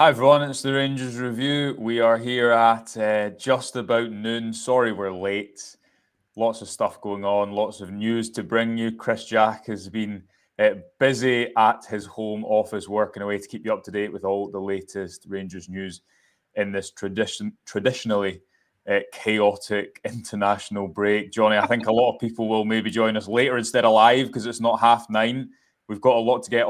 Hi everyone, it's the Rangers Review. We are here at just about noon. Sorry we're late. Lots of stuff going on, lots of news to bring you. Chris Jack has been busy at his home office working away to keep you up to date with all the latest Rangers news in this traditionally chaotic international break. Jonny, I think a lot of people will maybe join us later instead of live because it's not 9:30. We've got a lot to get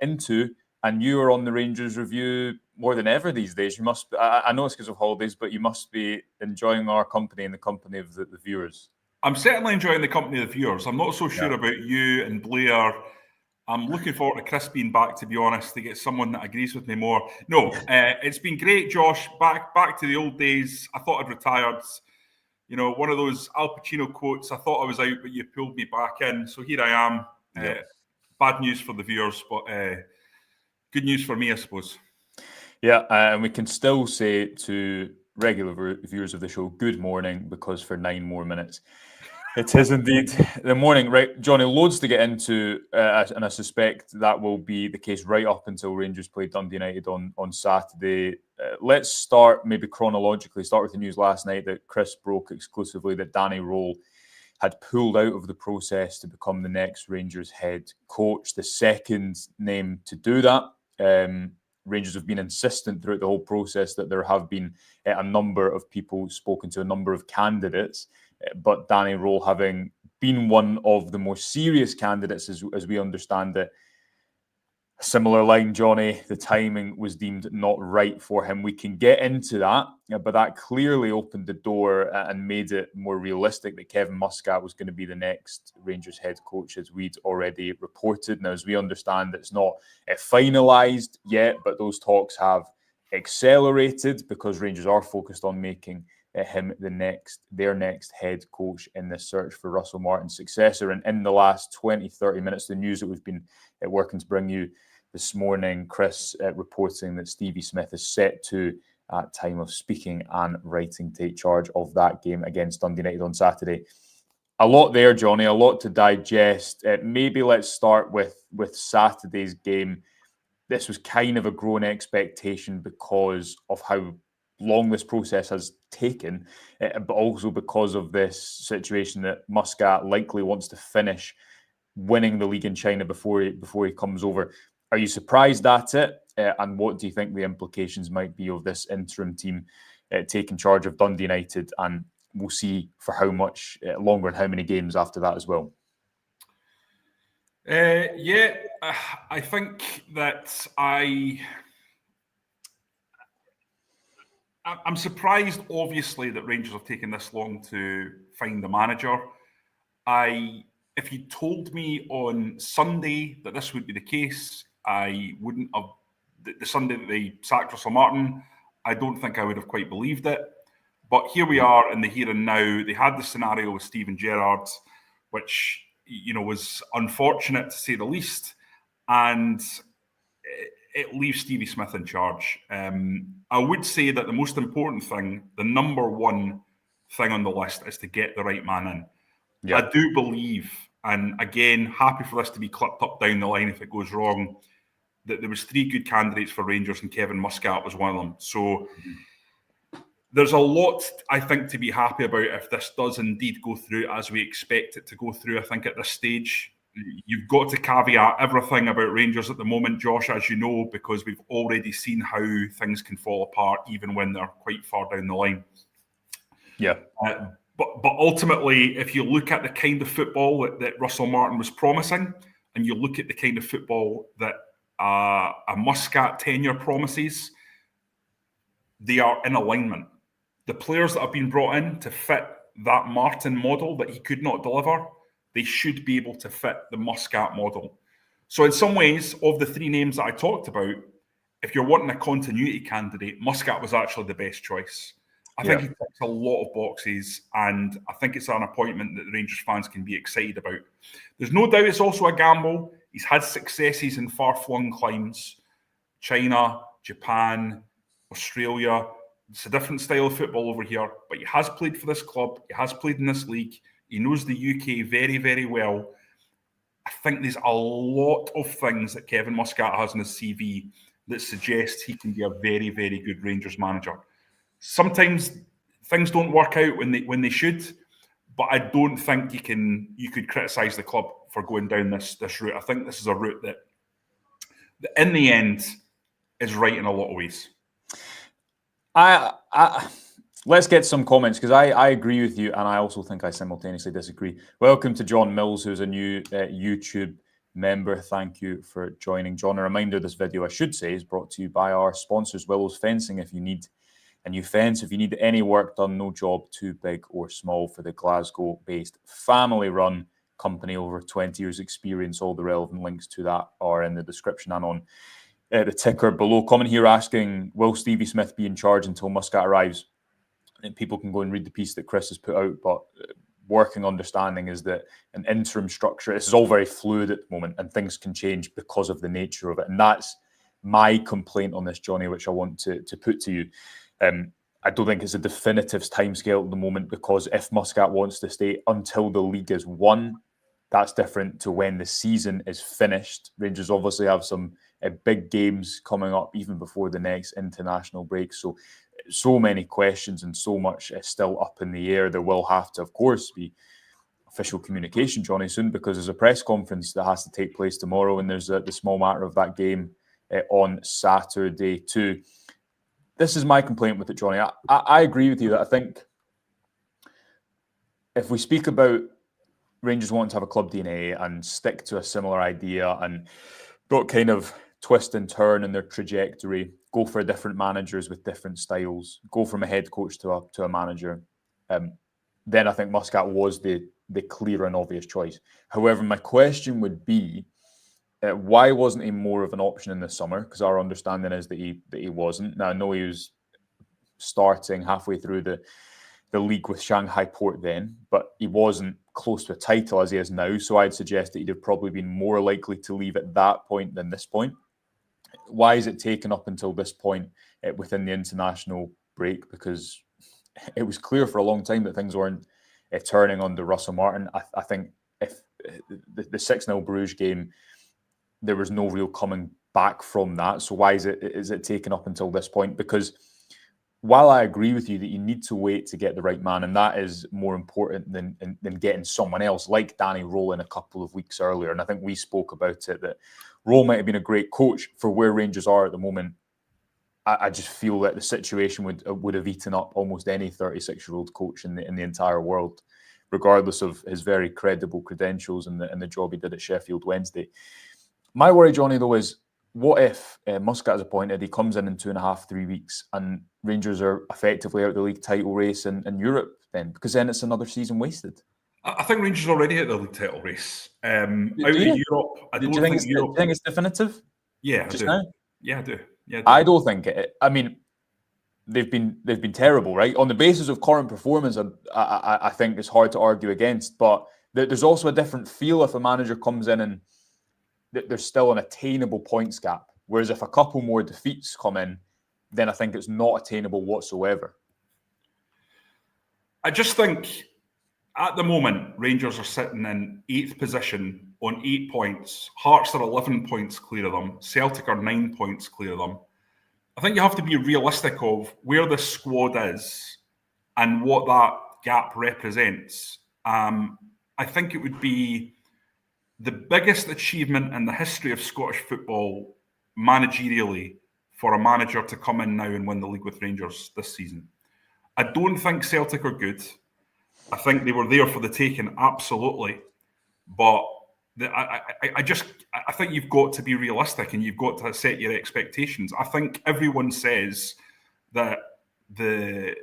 into. And you are on the Rangers Review more than ever these days. You must. I know it's because of holidays, but you must be enjoying our company and the company of the viewers. I'm certainly enjoying the company of the viewers. I'm not so sure about you and Blair. I'm looking forward to Chris being back, to be honest, to get someone that agrees with me more. No, it's been great, Josh. Back to the old days. I thought I'd retired. You know, one of those Al Pacino quotes. I thought I was out, but you pulled me back in. So here I am. Bad news for the viewers, but good news for me, I suppose. Yeah, and we can still say to regular viewers of the show, good morning, because for 9 more minutes, it is indeed the morning. Right, Jonny, loads to get into, and I suspect that will be the case right up until Rangers play Dundee United on Saturday. Let's start maybe chronologically, start with the news last night that Chris broke exclusively that Danny Röhl had pulled out of the process to become the next Rangers head coach, the second name to do that. Rangers have been insistent throughout the whole process that there have been a number of people spoken to, a number of candidates, but Danny Röhl having been one of the more serious candidates as we understand it. Similar line, Jonny, the timing was deemed not right for him. We can get into that, but that clearly opened the door and made it more realistic that Kevin Muscat was going to be the next Rangers head coach, as we'd already reported. Now, as we understand, it's not finalised yet, but those talks have accelerated because Rangers are focused on making him their next head coach in this search for Russell Martin's successor. And in the last 20, 30 minutes, the news that we've been working to bring you this morning, Chris reporting that Stevie Smith is set to, at time of speaking and writing, take charge of that game against Dundee United on Saturday. A lot there, Jonny, a lot to digest. Maybe let's start with Saturday's game. This was kind of a growing expectation because of how long this process has taken, but also because of this situation that Muscat likely wants to finish winning the league in China before he comes over. Are you surprised at it? And what do you think the implications might be of this interim team taking charge of Dundee United? And we'll see for how much longer and how many games after that as well. I think that I'm surprised, obviously, that Rangers have taken this long to find a manager. If you told me on Sunday that this would be the case, I wouldn't have. The Sunday that they sacked Russell Martin, I don't think I would have quite believed it. But here we are in the here and now. They had the scenario with Steven Gerrard, which was unfortunate to say the least, and it leaves Stevie Smith in charge. I would say that the most important thing, the number one thing on the list, is to get the right man in. Yeah. I do believe, and again, happy for this to be clipped up down the line if it goes wrong, that there was 3 good candidates for Rangers and Kevin Muscat was one of them. So there's a lot, I think, to be happy about if this does indeed go through as we expect it to go through. I think at this stage, you've got to caveat everything about Rangers at the moment, Josh, as you know, because we've already seen how things can fall apart even when they're quite far down the line. Yeah. But ultimately, if you look at the kind of football that Russell Martin was promising, and you look at the kind of football that a Muscat tenure promises, they are in alignment. The players that have been brought in to fit that Martin model that he could not deliver, they should be able to fit the Muscat model. So in some ways, of the 3 names that I talked about, if you're wanting a continuity candidate, Muscat was actually the best choice. I think he ticks a lot of boxes, and I think it's an appointment that the Rangers fans can be excited about. There's no doubt it's also a gamble. He's had successes in far-flung climes, China, Japan, Australia. It's a different style of football over here, but he has played for this club. He has played in this league. He knows the UK very, very well. I think there's a lot of things that Kevin Muscat has on his CV that suggests he can be a very, very good Rangers manager. Sometimes things don't work out when they should, but I don't think you could criticise the club for going down this route. I think this is a route that in the end is right in a lot of ways. Let's get some comments, because I agree with you, and I also think I simultaneously disagree. Welcome to John Mills, who's a new YouTube member. Thank you for joining, John. A reminder, this video, I should say, is brought to you by our sponsors, Willows Fencing. If you need a new fence, if you need any work done, no job too big or small for the Glasgow-based family-run company, over 20 years experience. All the relevant links to that are in the description and on the ticker below. Comment here asking, will Stevie Smith be in charge until Muscat arrives? And people can go and read the piece that Chris has put out, but working understanding is that an interim structure, this is all very fluid at the moment, and things can change because of the nature of it. And that's my complaint on this, Jonny, which I want to put to you. I don't think it's a definitive timescale at the moment, because if Muscat wants to stay until the league is won, that's different to when the season is finished. Rangers obviously have some big games coming up even before the next international break. So many questions and so much is still up in the air. There will have to, of course, be official communication, Jonny, soon, because there's a press conference that has to take place tomorrow, and there's the small matter of that game on Saturday too. This is my complaint with it, Jonny. I agree with you that I think if we speak about Rangers wanting to have a club DNA and stick to a similar idea and got kind of twist and turn in their trajectory, go for different managers with different styles, go from a head coach to a manager, then I think Muscat was the clear and obvious choice. However, my question would be, why wasn't he more of an option in the summer? Because our understanding is that he wasn't. Now, I know he was starting halfway through the league with Shanghai Port then, but he wasn't close to a title as he is now. So I'd suggest that he'd have probably been more likely to leave at that point than this point. Why is it taken up until this point within the international break? Because it was clear for a long time that things weren't turning under Russell Martin. I think if the 6-0 Bruges game, there was no real coming back from that. So why is it taken up until this point? Because while I agree with you that you need to wait to get the right man, and that is more important than getting someone else like Danny Rowland a couple of weeks earlier, and I think we spoke about it, that Rowland might have been a great coach for where Rangers are at the moment. I just feel that the situation would have eaten up almost any 36-year-old coach in the entire world, regardless of his very credible credentials and the job he did at Sheffield Wednesday. My worry, Jonny, though, is what if Muscat is appointed, he comes in 2.5, 3 weeks, and Rangers are effectively out the league title race in Europe then? Because then it's another season wasted. I think Rangers are already at the league title race. Out of Europe, I don't think Europe... Do you think it's definitive? Yeah, I do. Now? Yeah, I do. Yeah, I don't think it. I mean, they've been terrible, right? On the basis of current performance, I think it's hard to argue against. But there's also a different feel if a manager comes in and there's still an attainable points gap. Whereas if a couple more defeats come in, then I think it's not attainable whatsoever. I just think at the moment, Rangers are sitting in 8th position on 8 points. Hearts are 11 points clear of them. Celtic are 9 points clear of them. I think you have to be realistic of where this squad is and what that gap represents. I think it would be the biggest achievement in the history of Scottish football managerially for a manager to come in now and win the league with Rangers this season. I don't think Celtic are good. I think they were there for the taking, absolutely. But I think you've got to be realistic and you've got to set your expectations. I think everyone says that the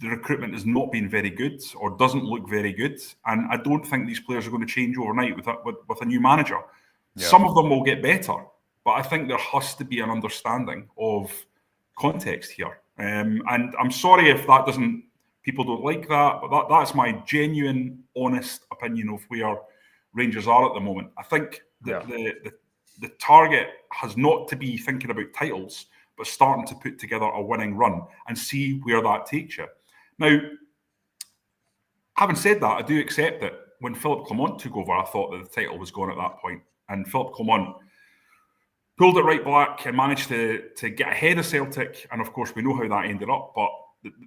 recruitment has not been very good or doesn't look very good, and I don't think these players are going to change overnight with a new manager. Yeah. Some of them will get better, but I think there has to be an understanding of context here. And I'm sorry if people don't like that, but that's my genuine, honest opinion of where Rangers are at the moment. I think that the target has not to be thinking about titles, but starting to put together a winning run and see where that takes you. Now, having said that, I do accept that when Philippe Clement took over, I thought that the title was gone at that point. And Philippe Clement pulled it right back and managed to get ahead of Celtic. And of course, we know how that ended up. But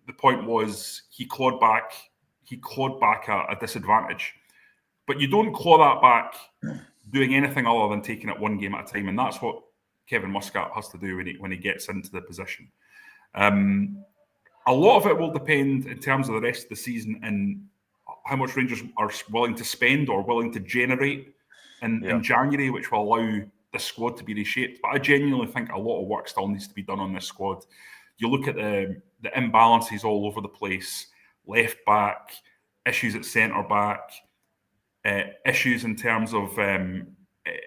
the point was he clawed back a disadvantage. But you don't claw that back doing anything other than taking it one game at a time. And that's what Kevin Muscat has to do when he gets into the position. A lot of it will depend in terms of the rest of the season and how much Rangers are willing to spend or willing to generate in January, which will allow the squad to be reshaped. But I genuinely think a lot of work still needs to be done on this squad. You look at the imbalances all over the place, left back, issues at centre back, issues in terms of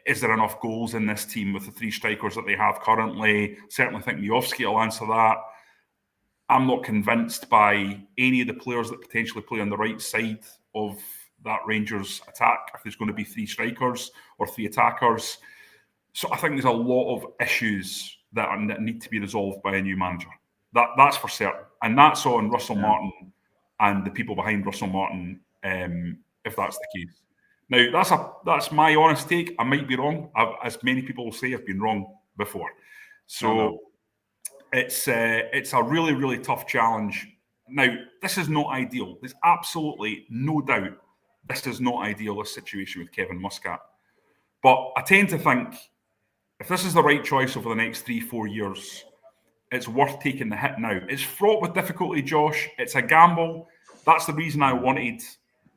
is there enough goals in this team with the three strikers that they have currently? Certainly think Miovski will answer that. I'm not convinced by any of the players that potentially play on the right side of that Rangers attack, if there's going to be three strikers or three attackers. So I think there's a lot of issues that need to be resolved by a new manager. That's for certain. And that's on Russell Martin and the people behind Russell Martin, if that's the case. Now, that's my honest take. I might be wrong. As many people will say, I've been wrong before. So it's a really, really tough challenge. Now, this is not ideal. There's absolutely no doubt this is not ideal, this situation with Kevin Muscat. But I tend to think if this is the right choice over the next 3-4 years, it's worth taking the hit now. It's fraught with difficulty, Josh. It's a gamble. That's the reason I wanted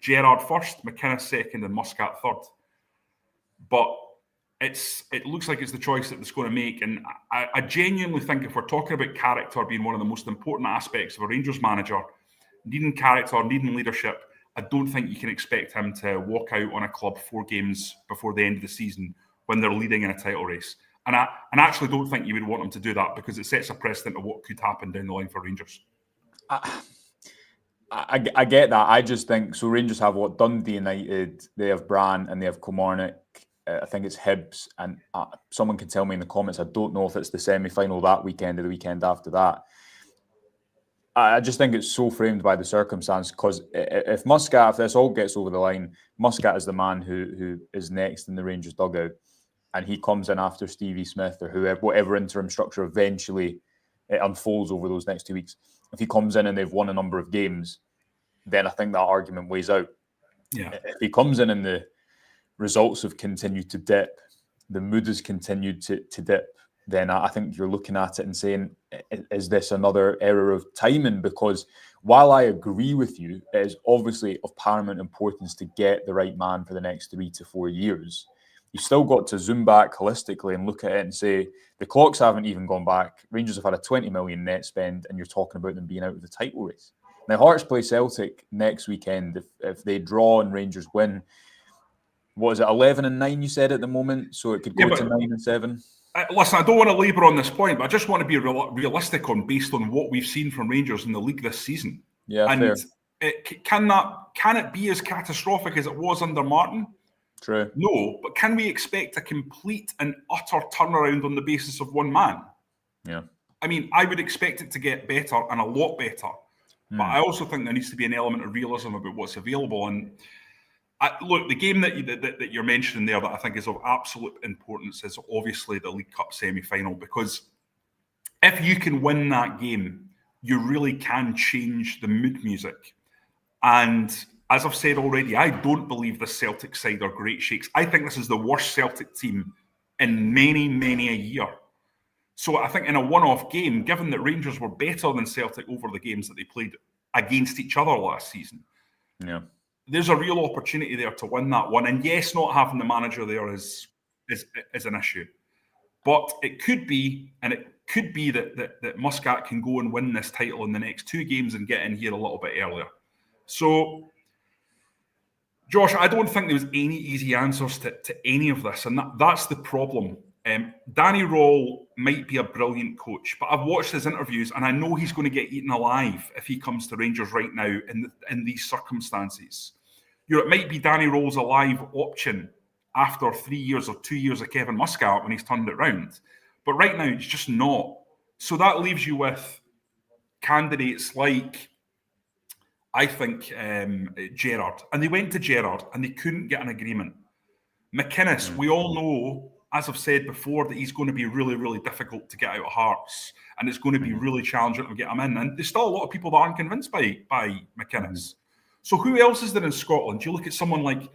Gerrard first, McInnes second, and Muscat third. But it looks like it's the choice that it's going to make. And I genuinely think if we're talking about character being one of the most important aspects of a Rangers manager, needing character, needing leadership, I don't think you can expect him to walk out on a club 4 games before the end of the season when they're leading in a title race. And I actually don't think you would want him to do that because it sets a precedent of what could happen down the line for Rangers. I get that. I just think, so Rangers have Dundee United, they have Brann and they have Kilmarnock. I think it's Hibs, and someone can tell me in the comments. I don't know if it's the semi-final that weekend or the weekend after that. I just think it's so framed by the circumstance because if this all gets over the line, Muscat is the man who is next in the Rangers dugout, and he comes in after Stevie Smith or whatever interim structure eventually it unfolds over those next 2 weeks. If he comes in and they've won a number of games, then I think that argument weighs out. Yeah. If he comes in and the results have continued to dip, the mood has continued to dip, then I think you're looking at it and saying, is this another error of timing? Because while I agree with you, it is obviously of paramount importance to get the right man for the next 3 to 4 years. You've still got to zoom back holistically and look at it and say, the clocks haven't even gone back. Rangers have had a 20 million net spend, and you're talking about them being out of the title race. Now, Hearts play Celtic next weekend. If they draw and Rangers win, what is it, 11-9 you said at the moment? So it could go to 9-7. Listen, I don't want to labour on this point, but I just want to be realistic based on what we've seen from Rangers in the league this season. Yeah, and fair. Can it be as catastrophic as it was under Martin? True. No, but can we expect a complete and utter turnaround on the basis of one man? Yeah. I mean, I would expect it to get better and a lot better. But I also think there needs to be an element of realism about what's available. And look, the game that you're mentioning there that I think is of absolute importance is obviously the League Cup semi-final, because if you can win that game, you really can change the mood music. And as I've said already, I don't believe the Celtic side are great shakes. I think this is the worst Celtic team in many, many a year. So I think in a one-off game, given that Rangers were better than Celtic over the games that they played against each other last season, there's a real opportunity there to win that one. And yes, not having the manager there is an issue. But it could be that Muscat can go and win this title in the next 2 games and get in here a little bit earlier. So, Josh, I don't think there was any easy answers to any of this, and that's the problem. Danny Röhl might be a brilliant coach, but I've watched his interviews and I know he's going to get eaten alive if he comes to Rangers right now in these circumstances. It might be Danny Röhl's a live option after 3 years or 2 years of Kevin Muscat when he's turned it round. But right now, it's just not. So that leaves you with candidates like, I think, Gerrard. And they went to Gerrard and they couldn't get an agreement. McInnes, we all know as I've said before, that he's going to be really, really difficult to get out of Hearts, and it's going to be really challenging to get him in. And there's still a lot of people that aren't convinced by McInnes. So who else is there in Scotland? You look at someone like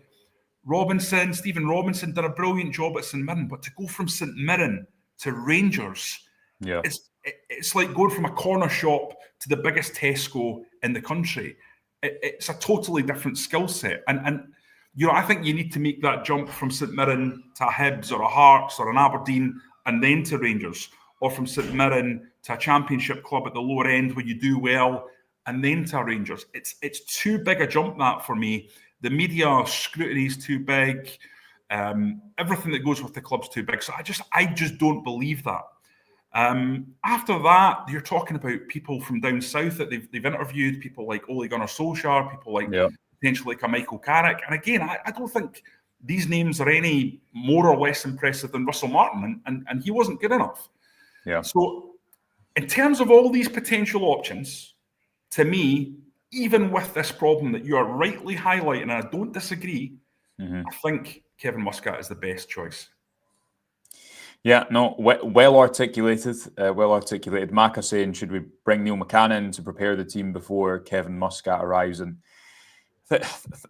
Robinson, Stephen Robinson did a brilliant job at St Mirren, but to go from St Mirren to Rangers, it's like going from a corner shop to the biggest Tesco in the country. It's a totally different skill set. And you know, I think you need to make that jump from St Mirren to a Hibs or a Hearts or an Aberdeen and then to Rangers, or from St Mirren to a championship club at the lower end where you do well and then to a Rangers. It's too big a jump, that, for me. The media scrutiny is too big. Everything that goes with the club's too big. So I just don't believe that. After that, you're talking about people from down south that they've interviewed, people like Ole Gunnar Solskjaer, people like potentially like a Michael Carrick. And again, I don't think these names are any more or less impressive than Russell Martin, and he wasn't good enough. Yeah. So in terms of all these potential options, to me, even with this problem that you are rightly highlighting, and I don't disagree, I think Kevin Muscat is the best choice. Yeah, no, well articulated. Macca saying, should we bring Neil McCann in to prepare the team before Kevin Muscat arrives? And I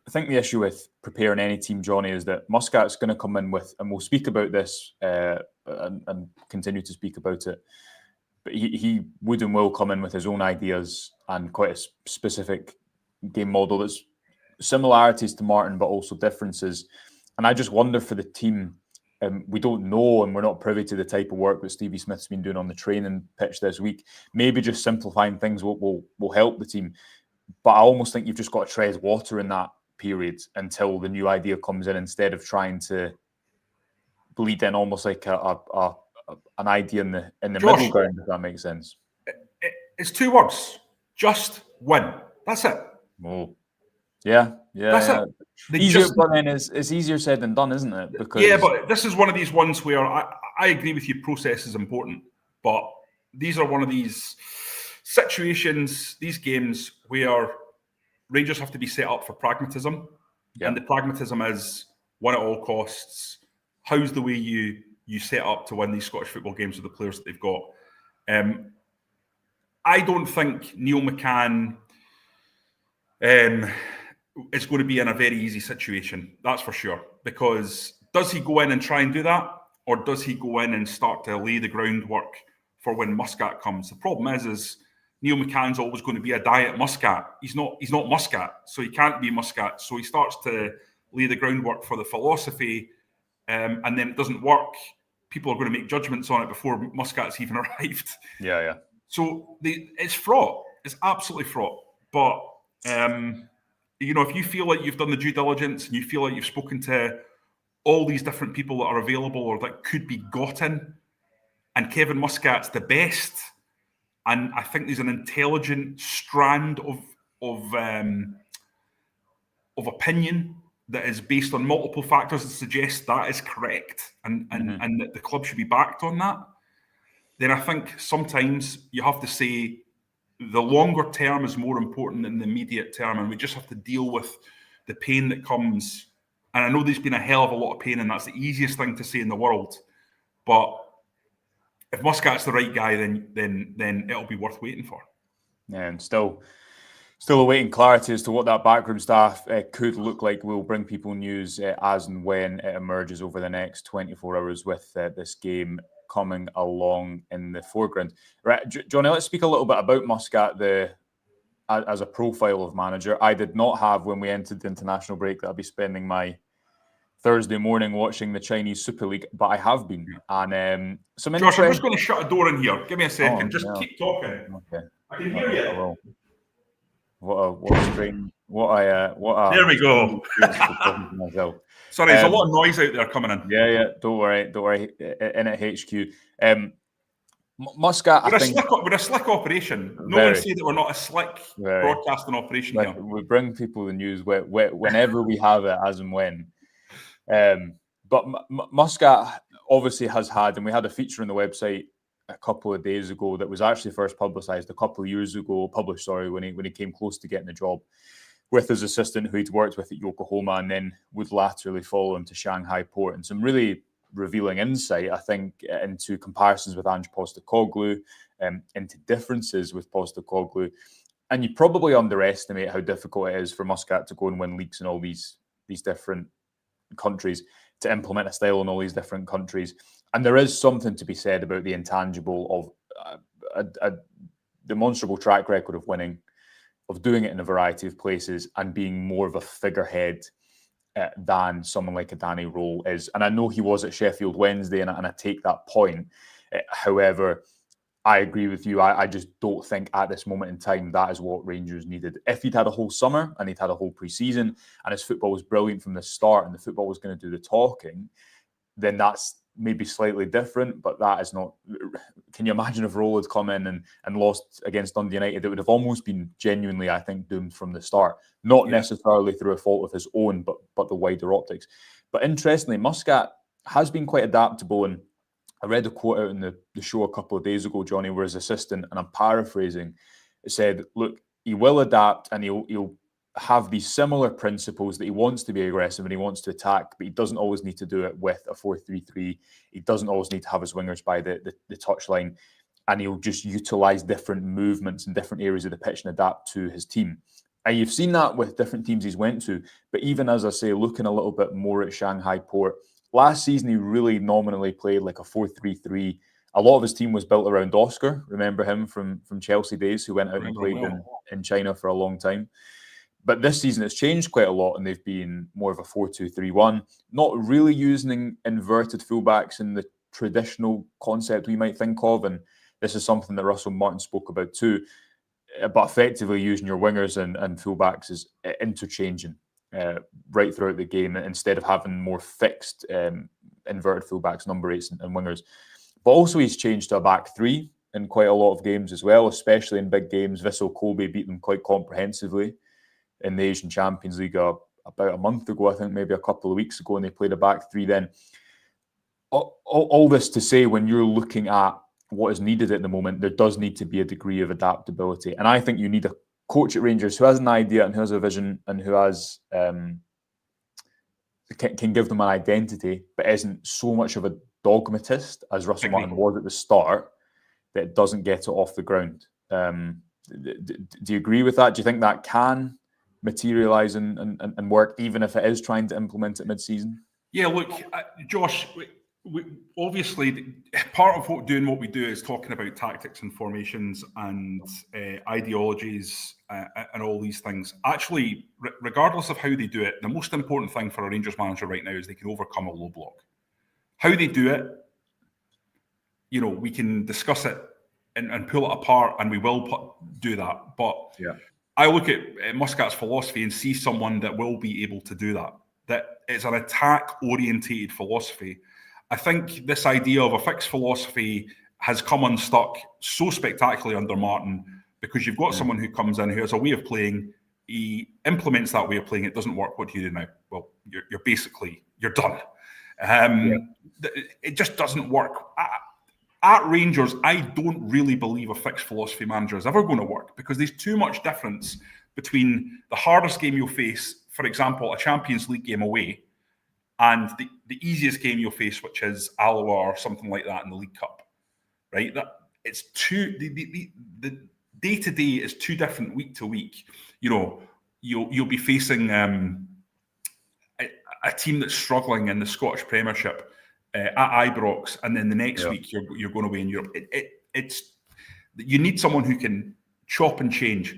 think the issue with preparing any team, Jonny, is that Muscat's going to come in with, and we'll speak about this and continue to speak about it, but he would and will come in with his own ideas and quite a specific game model that's similarities to Martin, but also differences. And I just wonder for the team, we don't know, and we're not privy to the type of work that Stevie Smith's been doing on the training pitch this week. Maybe just simplifying things will help the team. But I almost think you've just got to tread water in that period until the new idea comes in, instead of trying to bleed in almost like an idea in the middle ground, if that makes sense. It's 2 words. Just win. That's it. Oh. Yeah. That's it. But then it's easier said than done, isn't it? Because but this is one of these ones where I agree with you, process is important, but these are one of these situations, these games where Rangers have to be set up for pragmatism. Yeah. And the pragmatism is win at all costs. How's the way you set up to win these Scottish football games with the players that they've got? I don't think Neil McCann is going to be in a very easy situation, that's for sure. Because does he go in and try and do that? Or does he go in and start to lay the groundwork for when Muscat comes? The problem is Neil McCann's always going to be a diet Muscat. He's not Muscat, so he can't be Muscat. So he starts to lay the groundwork for the philosophy, and then it doesn't work. People are going to make judgments on it before Muscat's even arrived. Yeah. So it's fraught. It's absolutely fraught. But if you feel like you've done the due diligence and you feel like you've spoken to all these different people that are available or that could be gotten, and Kevin Muscat's the best, and I think there's an intelligent strand of opinion that is based on multiple factors that suggest that is correct, and that the club should be backed on that, then I think sometimes you have to say the longer term is more important than the immediate term, and we just have to deal with the pain that comes. And I know there's been a hell of a lot of pain, and that's the easiest thing to say in the world. But if Muscat's the right guy, then it'll be worth waiting for. Yeah, and still awaiting clarity as to what that backroom staff could look like. We'll bring people news as and when it emerges over the next 24 hours with this game coming along in the foreground. Right, Jonny, let's speak a little bit about Muscat as a profile of manager. I did not have, when we entered the international break, that I'd be spending my Thursday morning watching the Chinese Super League, but I have been. And Josh, I'm just going to shut a door in here. Give me a second. Keep talking. Okay. I can hear you. What a strange. There we go. Sorry, there's a lot of noise out there coming in. Yeah. Don't worry. In at HQ. Muscat, we're a slick operation. No one say that we're not a slick broadcasting operation here. We bring people the news whenever we have it, as and when. But Muscat obviously has had, and we had a feature on the website a couple of days ago that was actually first published a couple of years ago, when he came close to getting the job with his assistant who he'd worked with at Yokohama, and then would laterally follow him to Shanghai Port, and some really revealing insight, I think, into comparisons with Ange Postecoglou, into differences with Postecoglou. And you probably underestimate how difficult it is for Muscat to go and win leagues in all these different countries, to implement a style in all these different countries. And there is something to be said about the intangible of a demonstrable track record of winning, of doing it in a variety of places, and being more of a figurehead than someone like a Danny Roll is. And I know he was at Sheffield Wednesday, and I take that point. However, I agree with you. I just don't think at this moment in time that is what Rangers needed. If he'd had a whole summer and he'd had a whole pre-season and his football was brilliant from the start and the football was going to do the talking, then that's maybe slightly different, but that is not... Can you imagine if Roll had come in and lost against Dundee United? It would have almost been genuinely, I think, doomed from the start. Not necessarily through a fault of his own, but the wider optics. But interestingly, Muscat has been quite adaptable, and I read a quote out in the show a couple of days ago, Jonny, where his assistant, and I'm paraphrasing, it said, look, he will adapt and he'll have these similar principles, that he wants to be aggressive and he wants to attack, but he doesn't always need to do it with a 4-3-3. He doesn't always need to have his wingers by the touchline, and he'll just utilise different movements in different areas of the pitch and adapt to his team. And you've seen that with different teams he's went to. But even, as I say, looking a little bit more at Shanghai Port, last season he really nominally played like a 4-3-3. A lot of his team was built around Oscar. Remember him from Chelsea days, who went out and played in China for a long time. But this season it's changed quite a lot, and they've been more of a 4-2-3-1, not really using inverted fullbacks in the traditional concept we might think of. And this is something that Russell Martin spoke about too, but effectively using your wingers and fullbacks as interchanging right throughout the game, instead of having more fixed inverted fullbacks, number 8s and wingers. But also he's changed to a back three in quite a lot of games as well, especially in big games. Vissel Kobe beat them quite comprehensively in the Asian Champions League about a month ago, I think, maybe a couple of weeks ago, and they played a back three then. All this to say, when you're looking at what is needed at the moment, there does need to be a degree of adaptability. And I think you need a coach at Rangers who has an idea and who has a vision and who has can give them an identity, but isn't so much of a dogmatist as Russell Martin was at the start, that it doesn't get it off the ground. Do you agree with that? Do you think that can materialise and work, even if it is trying to implement it mid-season? Yeah, look, Josh, we obviously, part of doing what we do is talking about tactics and formations and ideologies and all these things. Actually, regardless of how they do it, the most important thing for a Rangers manager right now is they can overcome a low block. How they do it, we can discuss it and pull it apart, and we will do that. But I look at Muscat's philosophy and see someone that will be able to do that. That it's an attack-orientated philosophy. I think this idea of a fixed philosophy has come unstuck so spectacularly under Martin, because you've got someone who comes in who has a way of playing, he implements that way of playing, it doesn't work, what do you do now? Well, you're done. It just doesn't work. At Rangers, I don't really believe a fixed philosophy manager is ever going to work, because there's too much difference between the hardest game you'll face, for example, a Champions League game away, and the easiest game you'll face, which is Alloa or something like that in the League Cup, right? That it's the day-to-day is too different week to week. You'll be facing a team that's struggling in the Scottish Premiership at Ibrox, and then the next week you're going away in Europe. You need someone who can chop and change.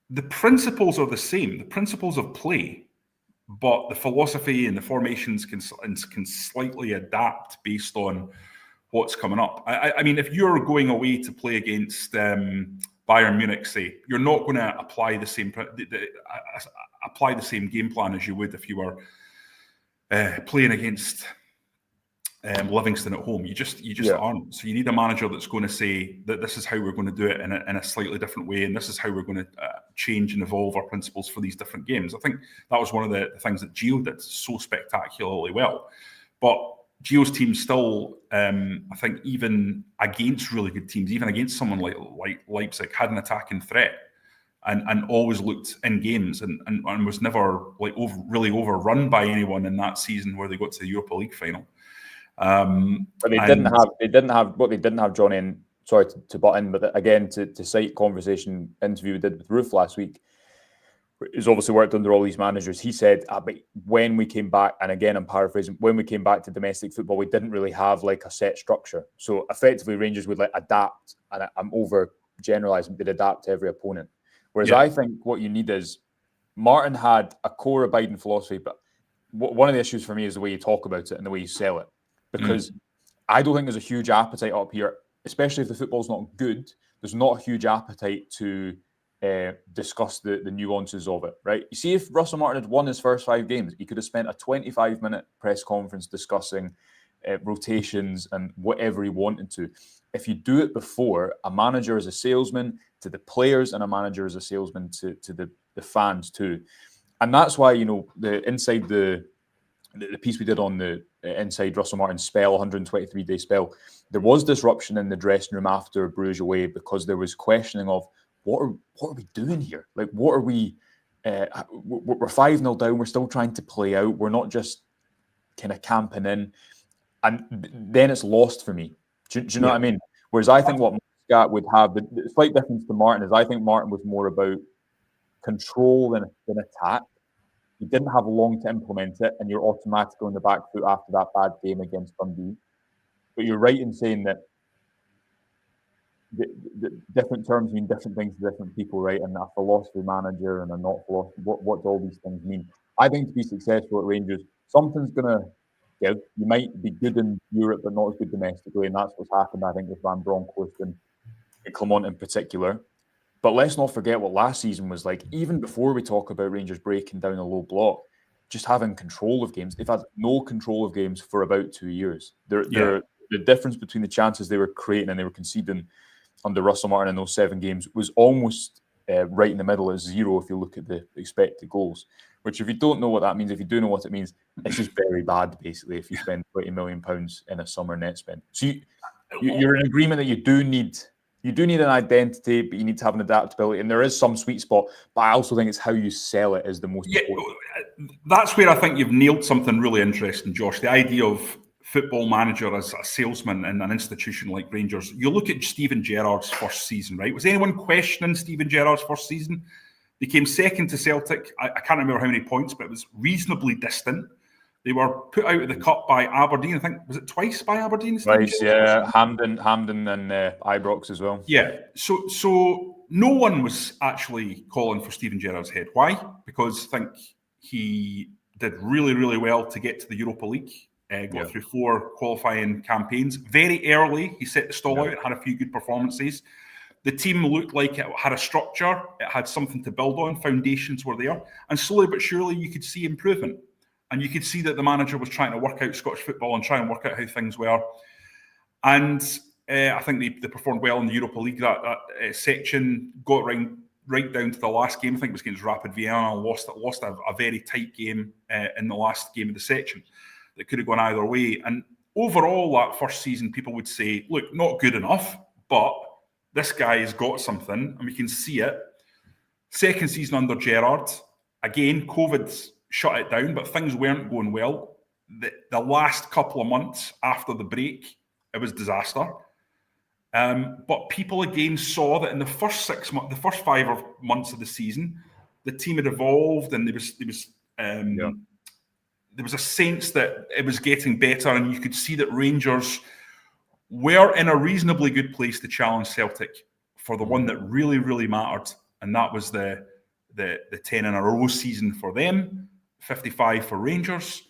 The principles are the same, the principles of play, but the philosophy and the formations can slightly adapt based on what's coming up. I mean, if you're going away to play against Bayern Munich, say, you're not going to apply the same game plan as you would if you were playing against Livingston at home. You just aren't. So you need a manager that's going to say that this is how we're going to do it in a slightly different way, and this is how we're going to change and evolve our principles for these different games. I think that was one of the things that Gio did so spectacularly well. But Gio's team still, I think, even against really good teams, even against someone like Leipzig, had an attacking threat and always looked in games and was never really overrun by anyone in that season where they got to the Europa League final. But they didn't have Jonny in. Sorry to butt in, but again, to cite conversation interview we did with Roofe last week, who's obviously worked under all these managers. He said, but when we came back, and again, I'm paraphrasing, when we came back to domestic football, we didn't really have like a set structure. So effectively, Rangers would like adapt, and I'm over generalising, they'd adapt to every opponent. Whereas I think what you need is, Martin had a core abiding philosophy, but one of the issues for me is the way you talk about it and the way you sell it. Because I don't think there's a huge appetite up here, especially if the football's not good. There's not a huge appetite to discuss the nuances of it, right? You see, if Russell Martin had won his first 5 games, he could have spent a 25-minute press conference discussing rotations and whatever he wanted to. If you do it before, a manager is a salesman to the players and a manager is a salesman to the fans too. And that's why, the piece we did on the inside Russell Martin's spell, 123-day spell, there was disruption in the dressing room after Bruges away because there was questioning of what are we doing here? Like, what are we? We're 5-0 down. We're still trying to play out. We're not just kind of camping in, and then it's lost for me. Do you know what I mean? Whereas I think what Muscat would have, the slight difference to Martin is I think Martin was more about control than attack. You didn't have long to implement it, and you're automatically on the back foot after that bad game against Dundee. But you're right in saying that the different terms mean different things to different people, right? And a philosophy manager and a not philosophy, what do all these things mean? I think to be successful at Rangers, something's going to give. You might be good in Europe, but not as good domestically, and that's what's happened, I think, with Van Bronckhorst and Clement in particular. But let's not forget what last season was like. Even before we talk about Rangers breaking down a low block, just having control of games. They've had no control of games for about 2 years. The difference between the chances they were creating and they were conceding under Russell Martin in those 7 games was almost right in the middle at 0 if you look at the expected goals. Which, if you don't know what that means, if you do know what it means, it's just very bad, basically, if you spend £20 million in a summer net spend. So you're in agreement that you do need an identity, but you need to have an adaptability. And there is some sweet spot, but I also think it's how you sell it is the most important. That's where I think you've nailed something really interesting, Josh. The idea of football manager as a salesman in an institution like Rangers. You look at Steven Gerrard's first season, right? Was anyone questioning Steven Gerrard's first season? They came second to Celtic. I can't remember how many points, but it was reasonably distant. They were put out of the cup by Aberdeen. I think, was it twice by Aberdeen? Twice, yeah. Hampden and Ibrox as well. Yeah. So no one was actually calling for Steven Gerrard's head. Why? Because I think he did really, really well to get to the Europa League. Got through 4 qualifying campaigns. Very early, he set the stall out, had a few good performances. The team looked like it had a structure. It had something to build on. Foundations were there. And slowly but surely, you could see improvement. And you could see that the manager was trying to work out Scottish football and try and work out how things were. And I think they performed well in the Europa League. That section got right down to the last game. I think it was against Rapid Vienna. Lost a very tight game in the last game of the section that could have gone either way. And overall, that first season, people would say, look, not good enough, but this guy has got something, and we can see it. Second season under Gerrard, again, COVID shut it down, but things weren't going well. The last couple of months after the break, it was disaster. But people again saw that in the first 6 months, the first 5 months of the season, the team had evolved, and there was a sense that it was getting better, and you could see that Rangers were in a reasonably good place to challenge Celtic for the one that really, really mattered, and that was the 10 in a row season for them, 55 for Rangers,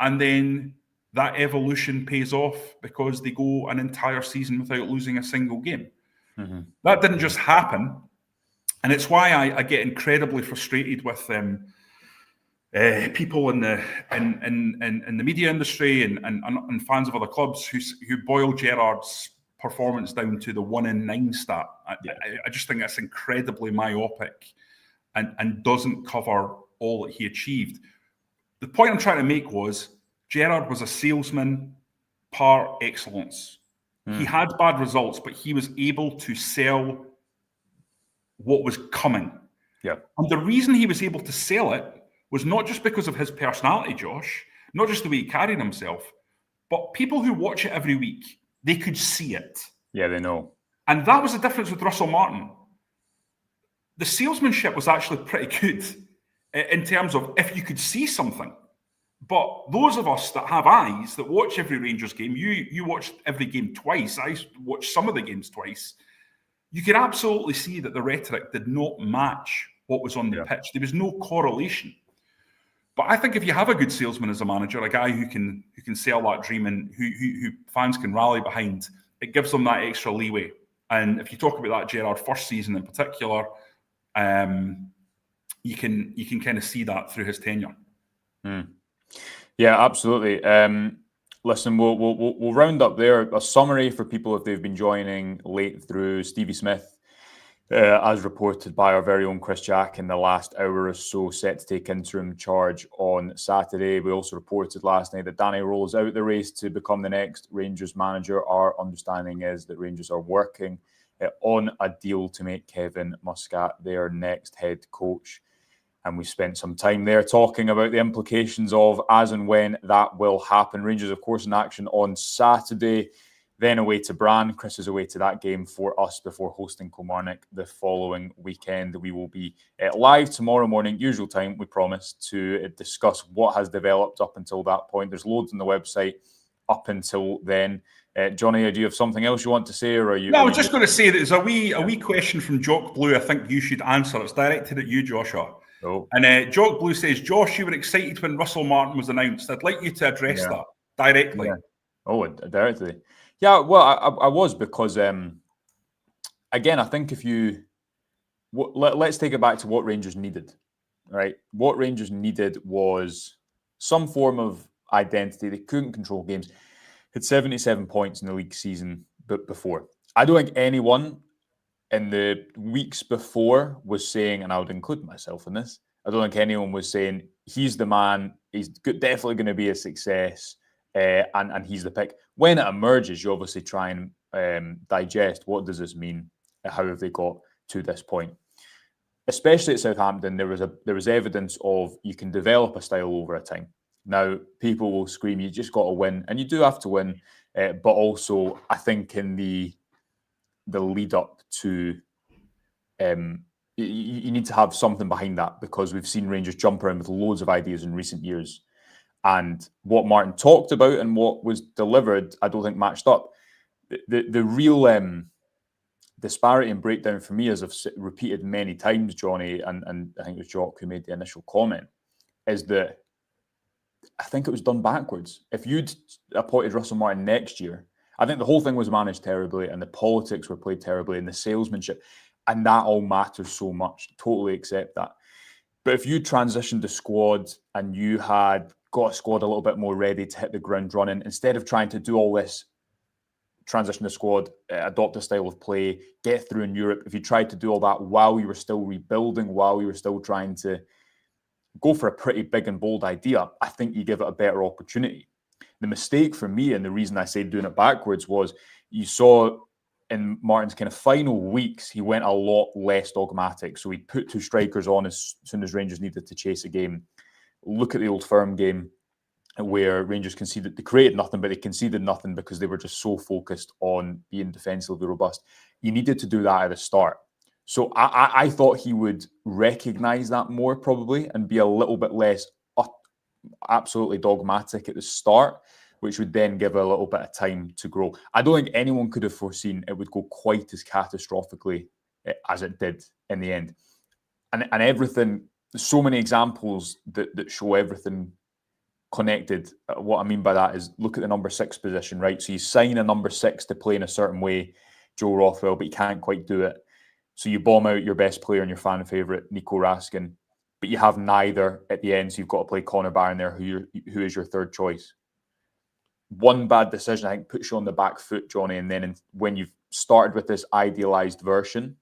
and then that evolution pays off because they go an entire season without losing a single game. Mm-hmm. That didn't just happen, and it's why I get incredibly frustrated with people in the media industry and fans of other clubs who boil Gerrard's performance down to the 1 in 9 stat. I just think that's incredibly myopic and doesn't cover all that he achieved. The point I'm trying to make was Gerrard was a salesman par excellence. He had bad results, but he was able to sell what was coming. Yeah. And the reason he was able to sell it was not just because of his personality, Josh, not just the way he carried himself, But people who watch it every week, they could see it. Yeah, they know. And that was the difference with Russell Martin. The salesmanship was actually pretty good in terms of if you could see something. But those of us that have eyes, that watch every Rangers game, you watched every game twice. I watched some of the games twice. You could absolutely see that the rhetoric did not match what was on the pitch. There was no correlation. But I think if you have a good salesman as a manager, a guy who can sell that dream and who fans can rally behind, it gives them that extra leeway. And if you talk about that Gerrard first season in particular, you can kind of see that through his tenure. Yeah, absolutely. Listen, we'll round up there. A summary for people if they've been joining late through. Stevie Smith, as reported by our very own Chris Jack in the last hour or so, set to take interim charge on Saturday. We also reported last night that Danny Rose is out the race to become the next Rangers manager. Our understanding is that Rangers are working on a deal to make Kevin Muscat their next head coach. And we spent some time there talking about the implications of as and when that will happen. Rangers, of course, in action on Saturday, then away to Brann. Chris is away to that game for us before hosting Kilmarnock the following weekend. We will be live tomorrow morning, usual time, we promise, to discuss what has developed up until that point. There's loads on the website up until then. Jonny, do you have something else you want to say, or are you? No, I was just going to say that there's a wee question from Jock Blue. I think you should answer. It's directed at you, Joshua. Oh. And Jock Blue says, Josh, you were excited when Russell Martin was announced. I'd like you to address that directly. Yeah. Oh, directly. Yeah, well, I was because, again, I think if you... let's take it back to what Rangers needed, right? What Rangers needed was some form of identity. They couldn't control games. Had 77 points in the league season before. I don't think anyone in the weeks before was saying, and I would include myself in this, I don't think anyone was saying, he's the man, he's definitely going to be a success, and he's the pick. When it emerges, you obviously try and digest, what does this mean? How have they got to this point? Especially at Southampton, there was evidence of you can develop a style over a time. Now, people will scream, you just got to win, and you do have to win, but also, I think in the lead up to, you need to have something behind that, because we've seen Rangers jump around with loads of ideas in recent years, and what Martin talked about and what was delivered, I don't think matched up. The real disparity and breakdown for me, as I've repeated many times, Jonny, and I think it was Jock who made the initial comment, is that I think it was done backwards. If you'd appointed Russell Martin next year, I think the whole thing was managed terribly and the politics were played terribly and the salesmanship, and that all matters so much. Totally accept that. But if you transitioned the squad and you had got a squad a little bit more ready to hit the ground running, instead of trying to do all this, transition the squad, adopt a style of play, get through in Europe, if you tried to do all that while you were still rebuilding, while you were still trying to go for a pretty big and bold idea, I think you give it a better opportunity. The mistake for me, and the reason I say doing it backwards, was you saw in Martin's kind of final weeks, he went a lot less dogmatic. So he put two strikers on as soon as Rangers needed to chase a game. Look at the Old Firm game, where Rangers conceded. They created nothing, but they conceded nothing because they were just so focused on being defensively robust. You needed to do that at the start. So I thought he would recognise that more probably and be a little bit less absolutely dogmatic at the start, which would then give a little bit of time to grow. I don't think anyone could have foreseen it would go quite as catastrophically as it did in the end. And everything, so many examples that show everything connected. What I mean by that is look at the number 6 position, right? So you sign a number 6 to play in a certain way, Joe Rothwell, but you can't quite do it. So you bomb out your best player and your fan favourite, Nico Raskin, but you have neither at the end, so you've got to play Connor Barron there, who is your third choice. One bad decision, I think, puts you on the back foot, Jonny, and then when you've started with this idealised version,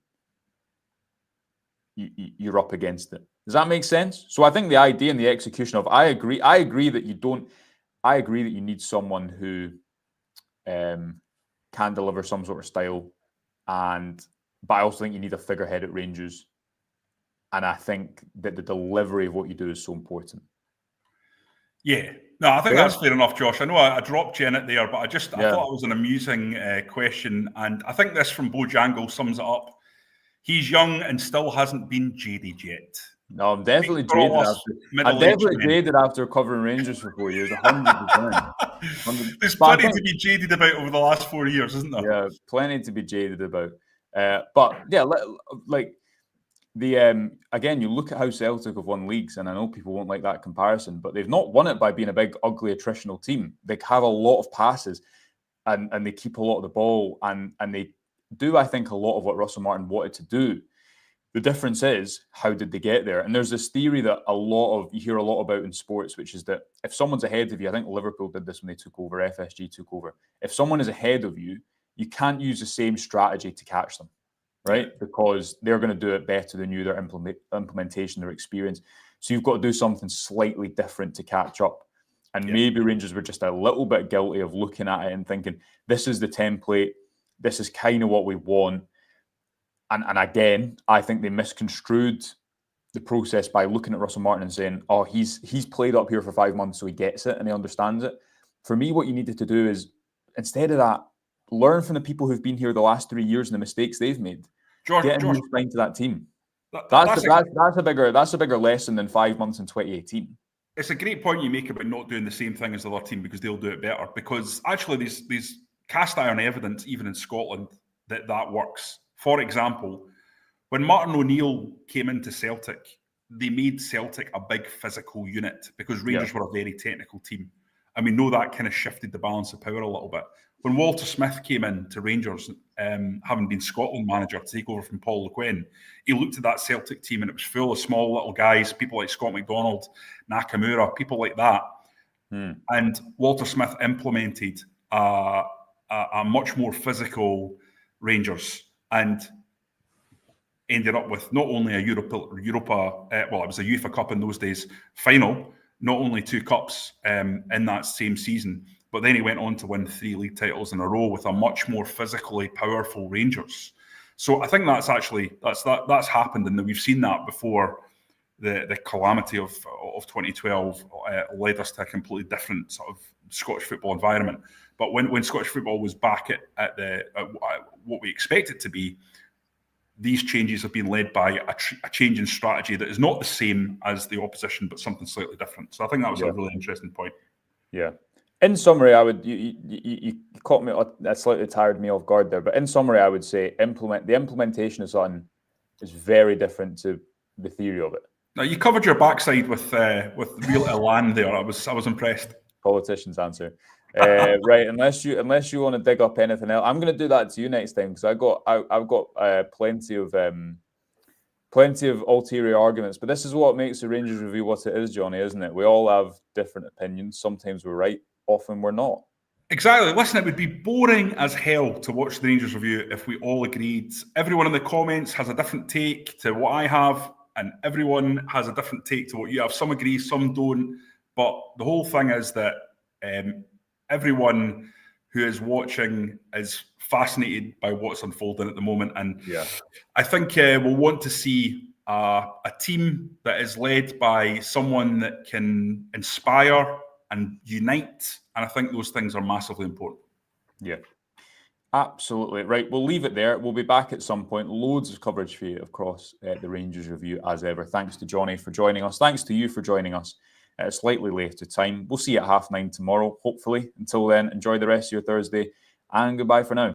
you're up against it. Does that make sense? So I think the idea and the execution of, I agree that you need someone who can deliver some sort of style, but I also think you need a figurehead at Rangers. And I think that the delivery of what you do is so important. Yeah. No, I think that's fair enough, Josh. I know I dropped you in it there, but I thought it was an amusing question. And I think this from Bojangles sums it up. He's young and still hasn't been jaded yet. No, I'm definitely jaded after covering Rangers for 4 years, 100%. There's plenty to be jaded about over the last 4 years, isn't there? Yeah, plenty to be jaded about. But yeah, like the again, you look at how Celtic have won leagues, and I know people won't like that comparison, but they've not won it by being a big, ugly, attritional team. They have a lot of passes, and they keep a lot of the ball, and they do, I think, a lot of what Russell Martin wanted to do. The difference is, how did they get there? And there's this theory that you hear a lot about in sports, which is that if someone's ahead of you, I think Liverpool did this when they took over, FSG took over. If someone is ahead of you, you can't use the same strategy to catch them, right? Because they're going to do it better than you, their implementation, their experience. So you've got to do something slightly different to catch up. And maybe Rangers were just a little bit guilty of looking at it and thinking, this is the template, this is kind of what we want. And again, I think they misconstrued the process by looking at Russell Martin and saying, oh, he's played up here for 5 months, so he gets it and he understands it. For me, what you needed to do is, instead of that, learn from the people who've been here the last 3 years and the mistakes they've made. Get a new spine to that team. That's a bigger lesson than 5 months in 2018. It's a great point you make about not doing the same thing as the other team because they'll do it better. Because actually, there's cast iron evidence, even in Scotland, that works. For example, when Martin O'Neill came into Celtic, they made Celtic a big physical unit because Rangers were a very technical team. And we know that kind of shifted the balance of power a little bit. When Walter Smith came in to Rangers, having been Scotland manager to take over from Paul Le Guen, he looked at that Celtic team and it was full of small little guys, people like Scott McDonald, Nakamura, people like that. And Walter Smith implemented a much more physical Rangers and ended up with not only a Europa, it was a UEFA Cup in those days, final, not only 2 cups in that same season, but then he went on to win 3 league titles in a row with a much more physically powerful Rangers. So I think that's happened, and we've seen that before. The calamity of 2012 led us to a completely different sort of Scottish football environment. But when Scottish football was back at what we expect it to be, these changes have been led by a change in strategy that is not the same as the opposition, but something slightly different. So I think that was a really interesting point. Yeah. In summary, you caught me. That slightly tired me off guard there. But in summary, I would say the implementation is very different to the theory of it. Now you covered your backside with real elan there. I was impressed. Politician's answer. Right, unless you want to dig up anything else, I'm going to do that to you next time because I've got plenty of ulterior arguments. But this is what makes the Rangers Review what it is, Jonny, isn't it? We all have different opinions. Sometimes we're right, often we're not. Exactly. Listen, it would be boring as hell to watch the Rangers Review if we all agreed. Everyone in the comments has a different take to what I have, and everyone has a different take to what you have. Some agree, some don't. But the whole thing is that everyone who is watching is fascinated by what's unfolding at the moment. And I think we'll want to see a team that is led by someone that can inspire and unite. And I think those things are massively important. Yeah, absolutely. Right, we'll leave it there. We'll be back at some point. Loads of coverage for you across the Rangers Review as ever. Thanks to Jonny for joining us. Thanks to you for joining us at a slightly later time. We'll see you at 9:30 tomorrow, hopefully. Until then, enjoy the rest of your Thursday and goodbye for now.